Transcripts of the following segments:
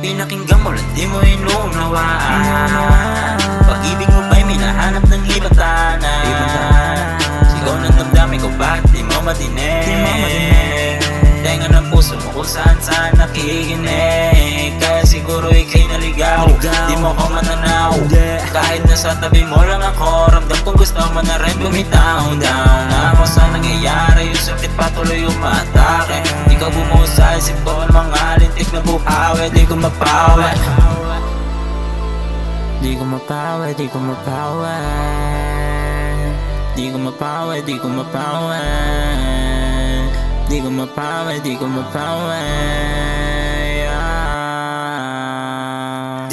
Pinakinggan mo lang di mo inuunawaan. Pag-ibig mo ba'y minahanap ng libatanan? Sigaw ng damdamin ko ba't di mo madinig? Tenga ng puso mo kung saan nakikinig. Kaya siguro ika'y naligaw, di mo ko mananaw. Kahit nasa tabi mo lang ako, ramdam kung gusto mo na rin bumitaw down. Ako sa nangyayari, yung sakit patuloy umatake. Ikaw bumuhos sa isip ko ng mga lintik na buhawi. Di ko mapawi, di ko mapawi, di ko mapawi, di ko mapawi, di ko mapawi, di ko mapawi, di ko mapawi.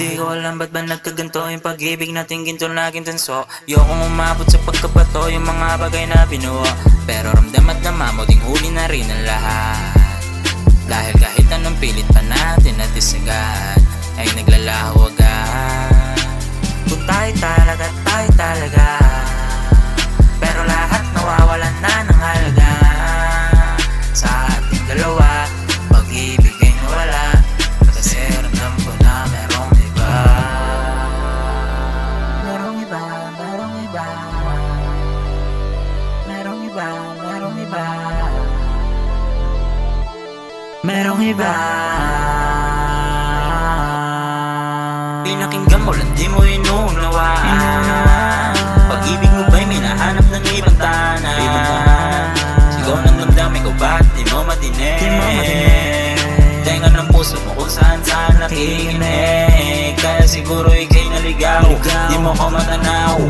Di ko alam ba't ba nagkaganto yung pag-ibig natin ginto laging tanso. Yokong umabot sa pagkapato yung mga bagay na binuo. Pero ramdam at namamoding huli na rin ang lahat. Dahil kahit anong pilit pa natin at isagan ay naglalaho agad. Kung tayo talaga, pero lahat nawawalan na ng halaga. Sa ating dalawa, pag-ibig ay nawala. Kasi ramdam ko na merong iba. Merong iba, merong iba, merong iba, merong iba, merong iba. Pinakinggan mo lang di mo inuunawaan. Pag-ibig mo ba'y minahanap ng ibang tanan? Sigaw ng damdamin ko ba't di mo madinig? Tenga ng puso mo kung saan nakikinig. Kaya siguro ika'y naligaw, di mo ko matanaw.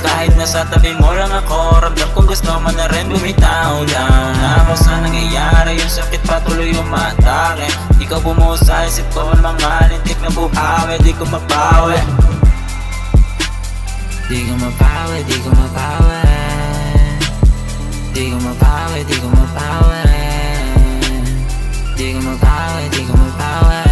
Kahit nasa tabi mo lang ako, ramdam kung gusto mo na rin bumitaw down. Ako sa nangyayari, yung sakit patuloy umatake. Ikaw bumuhos sa isip ko ng mga lintik na buhawi. Di ko mapawi, di ko mapawi, di ko mapawi, di ko mapawi, di ko mapawi, di ko mapawi, di ko mapawi.